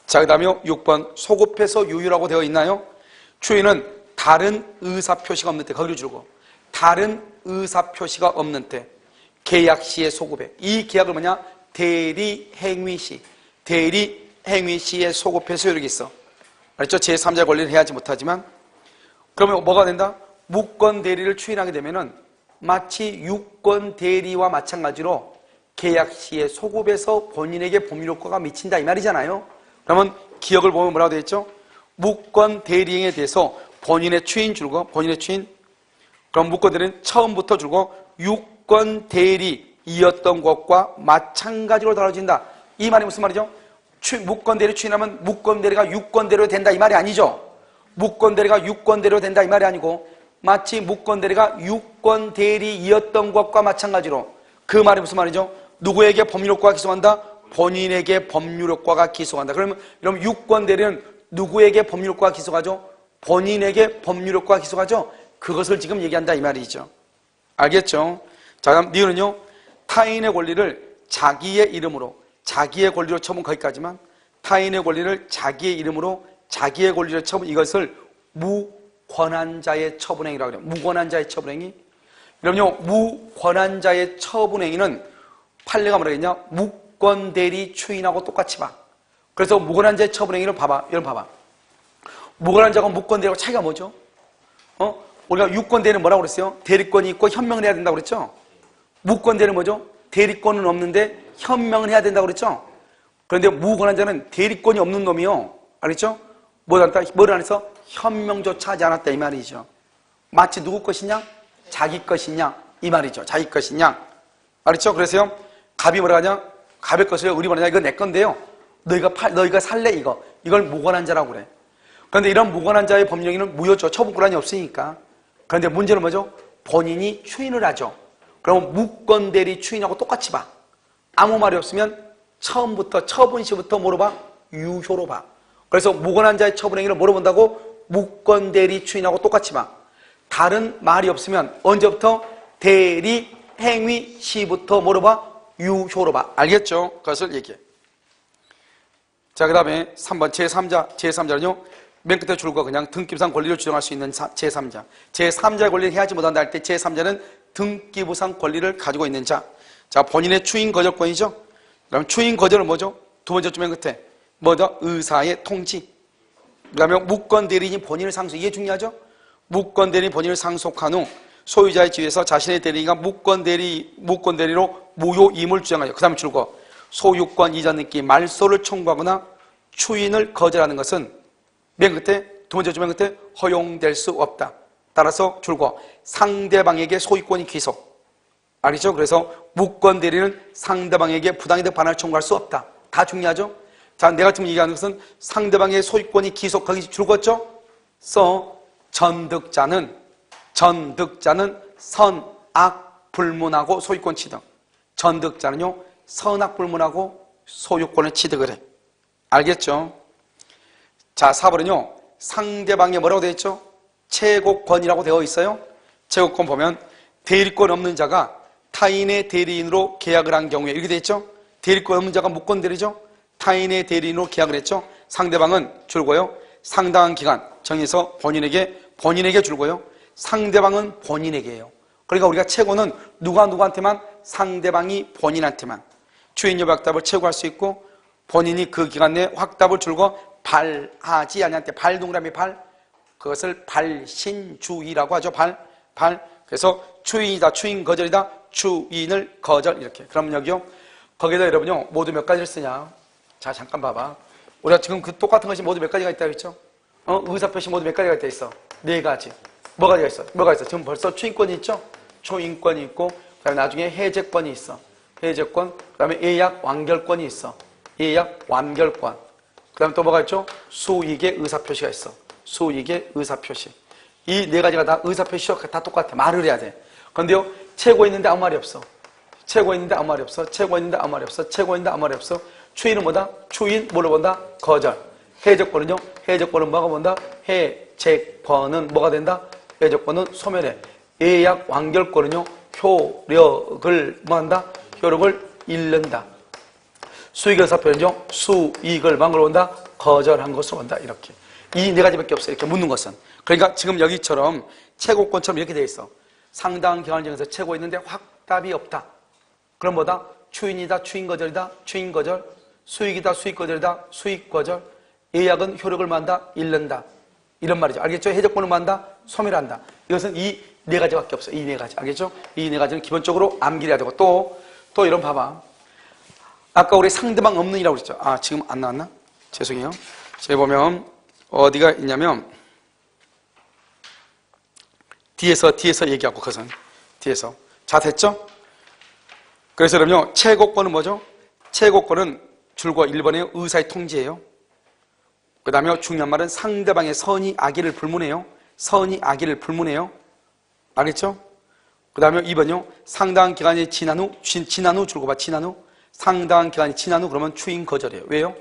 자, 그 다음에 6번 소급해서 유효라고 되어 있나요? 추인은 다른 의사표시가 없는 때, 거기를 줄고 다른 의사표시가 없는 때 계약 시에 소급해. 이 계약을 뭐냐? 대리행위 시에 소급해서 효력이 있어. 알죠? 제3자 권리를 해야지 못하지만, 그러면 뭐가 된다? 무권 대리를 추인하게 되면은 마치 유권 대리와 마찬가지로 계약 시에 소급해서 본인에게 법률효과가 미친다, 이 말이잖아요. 그러면 기억을 보면 뭐라고 되어 있죠? 무권 대리행위에 대해서 본인의 추인 줄고, 본인의 추인. 그럼 무권 대리는 처음부터 줄고 유권 대리이었던 것과 마찬가지로 다뤄진다. 이 말이 무슨 말이죠? 무권 대리 추인하면 무권 대리가 유권 대리로 된다, 이 말이 아니죠. 무권 대리가 유권 대리로 된다, 이 말이 아니고 마치 무권 대리가 유권 대리이었던 것과 마찬가지로. 그 말이 무슨 말이죠? 누구에게 법률효과가 기소한다? 본인에게 법률효과가 기소한다. 그러면 유권 대리는 누구에게 법률효과가 기소하죠? 본인에게 법률효과가 기소하죠? 그것을 지금 얘기한다, 이 말이죠. 알겠죠? 자, 그럼 니은은요, 타인의 권리를 자기의 이름으로, 자기의 권리로 처분, 거기까지만. 타인의 권리를 자기의 이름으로, 자기의 권리로 처분, 이것을 무권한자의 처분행위라고 그래요. 무권한자의 처분행위. 그럼요, 무권한자의 처분행위는 판례가 뭐라 했냐? 무권 대리 추인하고 똑같이 봐. 그래서 무권한자의 처분행위를 봐봐. 여러분 봐봐. 무권한자가 무권 대리하고 차이가 뭐죠? 우리가 유권 대리는 뭐라고 그랬어요? 대리권이 있고 현명을 해야 된다고 그랬죠? 무권 대리는 뭐죠? 대리권은 없는데 현명을 해야 된다고 그랬죠? 그런데 무권한자는 대리권이 없는 놈이요. 알겠죠? 뭐를 안 해서 현명조차 하지 않았다, 이 말이죠. 마치 누구 것이냐? 자기 것이냐? 이 말이죠. 자기 것이냐? 알겠죠? 그래서요, 갑이 뭐라 하냐? 갑의 것을 우리 뭐냐? 이거 내 건데요. 너희가 살래, 이거. 이걸 무권한자라고 그래. 그런데 이런 무권한자의 법령에는 무효죠. 처분권한이 없으니까. 그런데 문제는 뭐죠? 본인이 추인을 하죠. 그럼 무권 대리 추인하고 똑같이 봐. 아무 말이 없으면 처음부터 처분시부터 뭐로 봐? 유효로 봐. 그래서 무권한 자의 처분행위를 뭐로 본다고? 무권 대리 추인하고 똑같이 봐. 다른 말이 없으면 언제부터? 대리 행위 시부터 뭐로 봐? 유효로 봐. 알겠죠? 그것을 얘기해. 자, 그 다음에 3번 제3자는요 맨 끝에 줄과 그냥 등기부상 권리를 주장할 수 있는 제3자. 제3자의 권리를 해하지 못한다 할 때 제3자는 등기부상 권리를 가지고 있는 자. 자, 본인의 추인 거절권이죠. 그럼 추인 거절은 뭐죠? 두 번째 줄 맨 끝에 뭐죠? 의사의 통지. 그 다음에 무권 대리인이 본인을 상속. 이게 중요하죠? 무권 대리인이 본인을 상속한 후 소유자의 지위에서 자신의 대리인과 무권 대리로 무효임을 주장하죠. 그 다음에 줄거 소유권 이전 등기 말소를 청구하거나 추인을 거절하는 것은 맨 끝에 두 번째 줄 맨 끝에 허용될 수 없다. 따라서 줄거 상대방에게 소유권이 귀속. 알겠죠? 그래서 무권 대리는 상대방에게 부당이득 반환을 청구할 수 없다. 다 중요하죠? 자, 내가 지금 얘기하는 것은 상대방의 소유권이 귀속. 거기 줄거죠? 전득자는 선악 불문하고 소유권 취득. 전득자는요 선악 불문하고 소유권을 취득을 해. 알겠죠? 자, 4번은요 상대방이 뭐라고 되어 있죠? 최고권이라고 되어 있어요. 최고권 보면 대리권 없는 자가 타인의 대리인으로 계약을 한 경우에 이렇게 되어 있죠? 대리권 없는 자가 무권 대리죠? 타인의 대리인으로 계약을 했죠? 상대방은 줄고요 상당한 기간 정해서 본인에게 줄고요 상대방은 본인에게예요. 그러니까 우리가 최고는 누구한테만? 상대방이 본인한테만. 추인여부 확답을 최고할 수 있고 본인이 그 기간 내에 확답을 줄고 발하지 않는한테 발 동그라미 발. 그것을 발신주의라고 하죠. 발. 그래서 추인이다, 추인 거절이다, 추인을 거절 이렇게. 그럼 여기요. 거기다 여러분요 모두 몇 가지를 쓰냐? 자, 잠깐 봐봐. 우리가 지금 그 똑같은 것이 모두 몇 가지가 있다고 했죠? 의사표시 모두 몇 가지가 있어? 4가지. 뭐가 있어? 지금 벌써 추인권이 있죠? 추인권이 있고, 그 다음에 나중에 해제권이 있어. 해제권. 그 다음에 예약 완결권이 있어. 예약 완결권. 그 다음에 또 뭐가 있죠? 수익의 의사표시가 있어. 수익의 의사표시. 이 4가지가 다 의사표시가 다 똑같아. 말을 해야 돼. 그런데요, 최고 있는데 아무 말이 없어. 최고 있는데 아무 말이 없어. 추인은 뭐다? 추인 뭐로 본다? 거절. 해제권은요? 해제권은 뭐가 본다? 해제권은 뭐가 된다? 해제권은 소멸해. 예약 완결권은요? 효력을 뭐한다? 효력을 잃는다. 수익의 의사표현은요? 수익을 망으로 본다? 거절한 것으로 본다. 이렇게. 이 4가지밖에 없어요. 이렇게 묻는 것은. 그러니까 지금 여기처럼 최고권처럼 이렇게 돼 있어. 상당한 기간을 정해서 최고 있는데 확답이 없다. 그럼 뭐다? 추인이다, 추인거절이다, 추인거절. 수익이다, 수익거절이다, 수익거절. 예약은 효력을 만다, 잃는다. 이런 말이죠. 알겠죠? 해제권을 만다, 소멸한다. 이것은 이 4가지밖에 없어요. 이 4가지. 알겠죠? 이 4가지는 기본적으로 암기해야 되고 또 이런 봐봐. 아까 우리 상대방 없는이라고 그랬죠. 아, 지금 안 나왔나? 죄송해요. 저기 보면 어디가 있냐면 뒤에서 얘기하고 그것은 뒤에서. 자, 됐죠? 그래서 그러면 최고권은 뭐죠? 최고권은 줄과 1번의 의사의 통지예요. 그 다음에 중요한 말은 상대방의 선의 악의를 불문해요. 선의 악의를 불문해요. 알겠죠? 그 다음에 2번요. 상당한 기간이 지난 후 줄고 봐. 지난 후. 상당한 기간이 지난 후 그러면 추인 거절이에요. 왜요?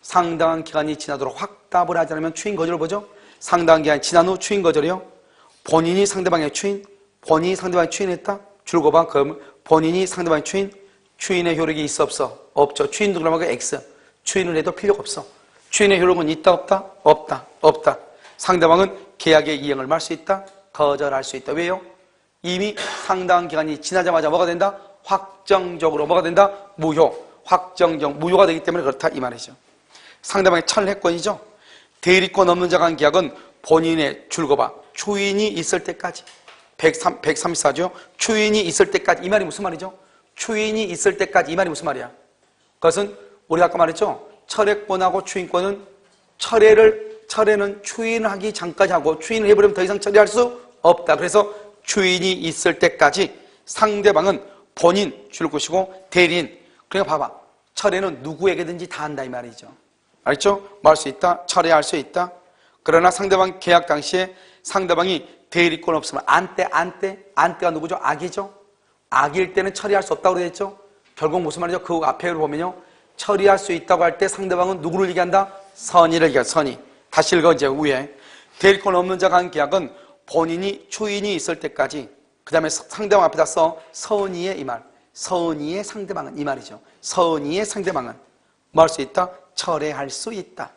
상당한 기간이 지나도록 확답을 하지 않으면 추인 거절을 보죠. 상당한 기간이 지난 후 추인 거절이요. 본인이 상대방의 추인했다. 줄고 봐. 그럼 본인이 상대방의 추인의 효력이 있어 없어? 없죠. 추인도 그러면 X. 추인을 해도 필요가 없어. 추인의 효력은 있다 없다? 없다. 상대방은 계약의 이행을 할 수 있다? 거절할 수 있다. 왜요? 이미 상당한 기간이 지나자마자 뭐가 된다? 확정적으로 뭐가 된다? 무효가 되기 때문에 그렇다 이 말이죠. 상대방의 철회권이죠. 대리권 없는 자가 한 계약은 본인의 줄거 봐. 추인이 있을 때까지. 134죠. 추인이 있을 때까지. 이 말이 무슨 말이죠? 추인이 있을 때까지. 이 말이 무슨 말이야? 그것은 우리가 아까 말했죠. 철회권하고 추인권은 철회는 추인하기 전까지 하고 추인을 해버리면 더 이상 처리할 수 없다. 그래서 추인이 있을 때까지 상대방은 본인 줄 것이고 대리인. 그러니까 봐봐. 철회는 누구에게든지 다 한다 이 말이죠. 알죠? 뭐 할 수 있다? 철회할 수 있다. 그러나 상대방 계약 당시에 상대방이 대리권 없으면 안떼가 누구죠? 악이죠. 악일 때는 처리할 수 없다고 그랬죠? 결국 무슨 말이죠? 그 앞에 보면요. 처리할 수 있다고 할 때 상대방은 누구를 얘기한다? 선의를 얘기한다. 선의. 다시 읽어 이제 위에. 대리권 없는 자가 한 계약은 본인이 추인이 있을 때까지 그 다음에 상대방 앞에다 써 선의의 이 말. 선의의 상대방은 이 말이죠. 선의의 상대방은 뭐 할 수 있다? 철회할 수 있다.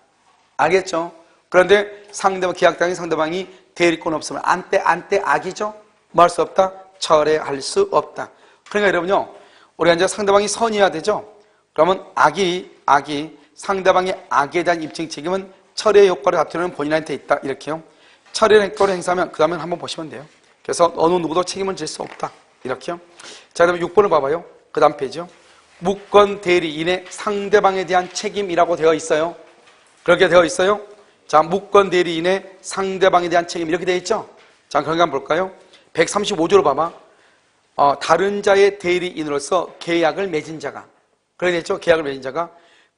알겠죠? 그런데 상대방 계약당의 상대방이 대리권 없으면 안때 악이죠? 뭐 할 수 없다? 철회할 수 없다. 그러니까 여러분요, 우리가 이제 상대방이 선의해야 되죠? 그러면 악이 상대방의 악에 대한 입증 책임은 철회 효과를 다투는 본인한테 있다. 이렇게요. 철회 효과를 행사하면 그 다음에 한번 보시면 돼요. 그래서 어느 누구도 책임을 질 수 없다. 이렇게요. 자, 그 다음에 6번을 봐봐요. 그 다음 페이지요. 무권 대리인의 상대방에 대한 책임이라고 되어 있어요. 그렇게 되어 있어요. 자, 무권 대리인의 상대방에 대한 책임 이렇게 되어 있죠. 자, 그런 거 한번 볼까요? 135조로 봐봐. 다른 자의 대리인으로서 계약을 맺은 자가, 그렇게 됐죠? 계약을 맺은 자가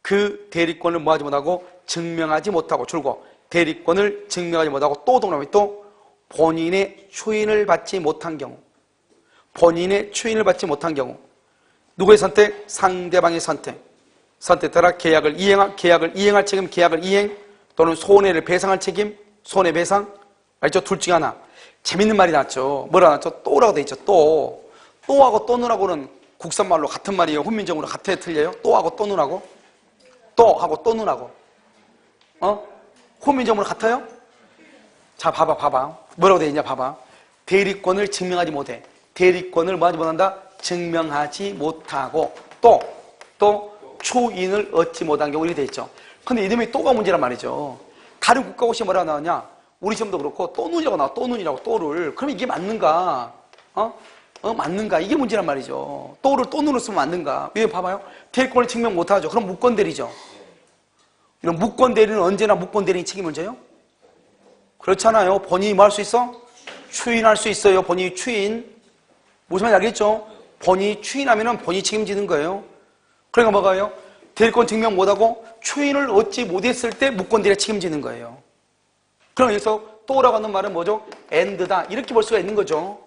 그 대리권을 뭐하지 못하고 증명하지 못하고 줄고 대리권을 증명하지 못하고 또 동남이 또 본인의 추인을 받지 못한 경우, 본인의 추인을 받지 못한 경우, 누구의 선택? 상대방의 선택 따라 계약을 이행할 책임, 계약을 이행 또는 손해를 배상할 책임, 손해배상. 알죠? 둘 중에 하나. 재밌는 말이 나왔죠. 뭐라 나왔죠? 또라고 돼 있죠. 또하고 또는하고는 국산말로 같은 말이에요. 훈민정음으로 같아요? 틀려요? 또하고 또는하고? 또하고 또는하고. 훈민정음으로 같아요? 자, 봐봐. 뭐라고 돼 있냐, 봐봐. 대리권을 증명하지 못해. 대리권을 뭐하지 못한다? 증명하지 못하고 또 추인을 얻지 못한 경우 이렇게 돼 있죠. 근데 이름이 또가 문제란 말이죠. 다른 국가고시 뭐라고 나오냐? 우리 시험도 그렇고 또눈이라고 나와. 또눈이라고 또를. 그럼 이게 맞는가? 맞는가? 이게 문제란 말이죠. 또를 또눈을 쓰면 맞는가? 왜 봐봐요. 대리권을 증명 못하죠. 그럼 무권대리죠. 이런 무권대리는 언제나 무권대리인이 책임을 져요? 그렇잖아요. 본인이 뭐 할 수 있어? 추인할 수 있어요. 본인이 추인. 무슨 말인지 알겠죠? 본인이 추인하면 본인이 책임지는 거예요. 그러니까 뭐가요? 대리권 증명 못하고 추인을 얻지 못했을 때 무권대리가 책임지는 거예요. 그럼 여기서 또라고 하는 말은 뭐죠? and다. 이렇게 볼 수가 있는 거죠.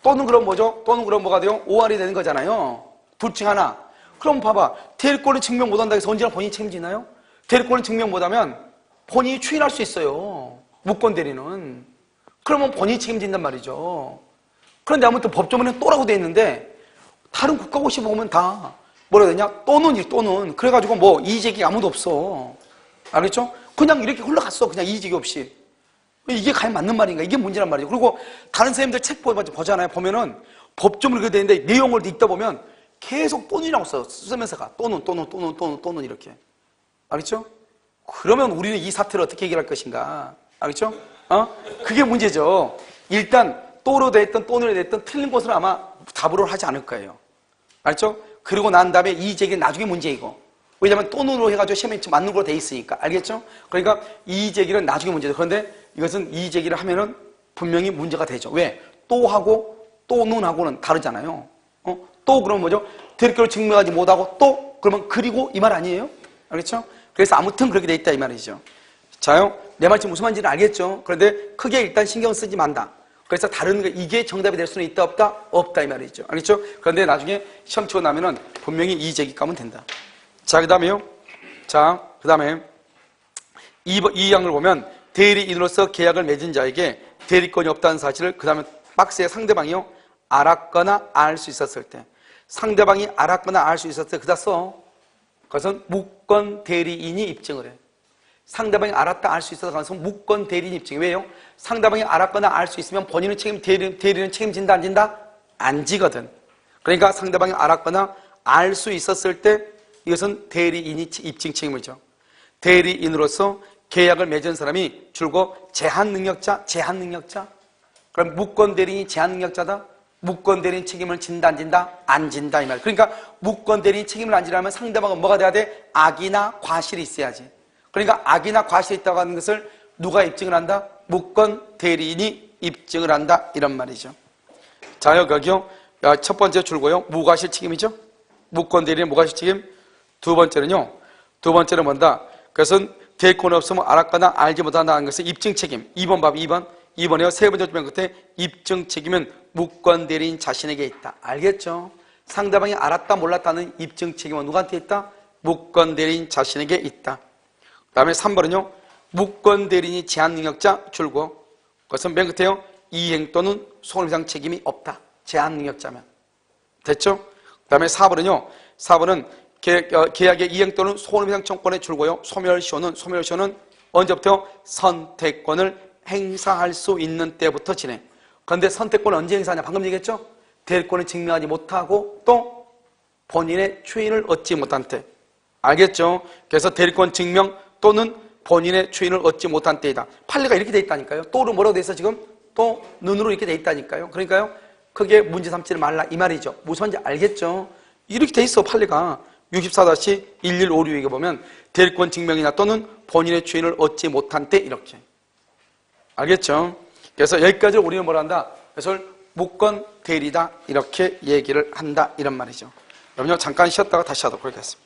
또는 그럼 뭐죠? 또는 그럼 뭐가 돼요? OR이 되는 거잖아요. 둘 중 하나. 그럼 봐봐. 대리권을 증명 못한다 해서 언제나 본인이 책임지나요? 대리권을 증명 못하면 본인이 추인할 수 있어요. 무권대리는. 그러면 본인이 책임진단 말이죠. 그런데 아무튼 법조문에 또라고 돼 있는데 다른 국가고시 보면 다 뭐라 해야 되냐? 또는. 그래가지고 뭐 이의제기 아무도 없어. 알겠죠? 그냥 이렇게 흘러갔어. 그냥 이의제기 없이. 이게 과연 맞는 말인가? 이게 문제란 말이죠. 그리고 다른 선생님들 책 보잖아요. 보면은 법조문을 그렇게 되는데 내용을 읽다 보면 계속 또는이라고 쓰면서 가. 또는 이렇게. 알겠죠? 그러면 우리는 이 사태를 어떻게 해결할 것인가? 알겠죠? 그게 문제죠. 일단 또로 됐든 또는이 됐든 틀린 것은 아마 답으로 하지 않을 거예요. 알겠죠? 그리고 난 다음에 이의제기는 나중에 문제이고. 왜냐하면 또는으로 해가지고 시험에 맞는 걸로 돼 있으니까. 알겠죠? 그러니까 이의제기는 나중에 문제죠. 그런데 이것은 이의제기를 하면은 분명히 문제가 되죠. 왜? 또하고 또는하고는 다르잖아요. 또 그러면 뭐죠? 대리권을 증명하지 못하고 또 그러면 그리고 이 말 아니에요? 알겠죠? 그래서 아무튼 그렇게 돼 있다 이 말이죠. 자요, 내 말 지금 무슨 말인지는 알겠죠? 그런데 크게 일단 신경 쓰지 만다. 그래서 다른 거 이게 정답이 될 수는 있다 없다? 없다 이 말이죠. 알겠죠? 그런데 나중에 시험 치고 나면은 분명히 이의제기 가면 된다. 자, 그 다음에요. 자, 그 다음에 이 항을 보면 대리인으로서 계약을 맺은 자에게 대리권이 없다는 사실을 그 다음에 박스에 상대방이요. 알았거나 알 수 있었을 때. 상대방이 알았거나 알 수 있었을 때 그다 써. 그것은 무권 대리인이 입증을 해. 상대방이 알았다 알 수 있어서 가서 무권 대리인 입증이 왜요? 상대방이 알았거나 알 수 있으면 본인은 대리는 책임진다 안 진다? 안 지거든. 그러니까 상대방이 알았거나 알 수 있었을 때 이것은 대리인이 입증 책임을 져. 대리인으로서 계약을 맺은 사람이 줄곧 제한 능력자. 그럼 무권 대리인이 제한 능력자다? 무권 대리인 책임을 진다 안 진다? 안 진다 이 말. 그러니까 무권 대리인 책임을 안 지려면 상대방은 뭐가 돼야 돼? 악이나 과실이 있어야지. 그러니까 악이나 과실이 있다고 하는 것을 누가 입증을 한다? 무권 대리인이 입증을 한다 이런 말이죠. 자, 여기요. 첫 번째 줄고요. 무과실 책임이죠. 무권 대리인 무과실 책임. 두 번째는 뭔다? 그것은 대리권이 없으면 알았거나 알지 못한다는 것은 입증 책임. 2번 봐봐. 2번이요. 세 번째 주면 끝에 입증 책임은 무권 대리인 자신에게 있다. 알겠죠? 상대방이 알았다 몰랐다는 입증 책임은 누구한테 있다? 무권 대리인 자신에게 있다. 그 다음에 3번은요. 무권 대리인이 제한 능력자 줄고 그것은 맨 끝에요. 이행 또는 손해배상 책임이 없다. 제한 능력자면. 됐죠? 그 다음에 4번은요. 4번은 계약의 이행 또는 손해배상 청구권에 줄고요. 소멸시효는 언제부터? 선택권을 행사할 수 있는 때부터 진행. 그런데 선택권을 언제 행사하냐? 방금 얘기했죠? 대리권을 증명하지 못하고 또 본인의 추인을 얻지 못한 때. 알겠죠? 그래서 대리권 증명 또는 본인의 추인을 얻지 못한 때이다. 판례가 이렇게 돼 있다니까요. 또로 뭐라고 돼 있어 지금? 또 눈으로 이렇게 돼 있다니까요. 그러니까요. 크게 문제 삼지를 말라 이 말이죠. 무슨지 알겠죠? 이렇게 돼 있어 판례가. 64-1156에 보면 대리권 증명이나 또는 본인의 추인을 얻지 못한 때 이렇게. 알겠죠? 그래서 여기까지 우리는 뭐라 한다? 그래서 무권 대리다 이렇게 얘기를 한다 이런 말이죠. 그럼요 잠깐 쉬었다가 다시 하도록 하겠습니다.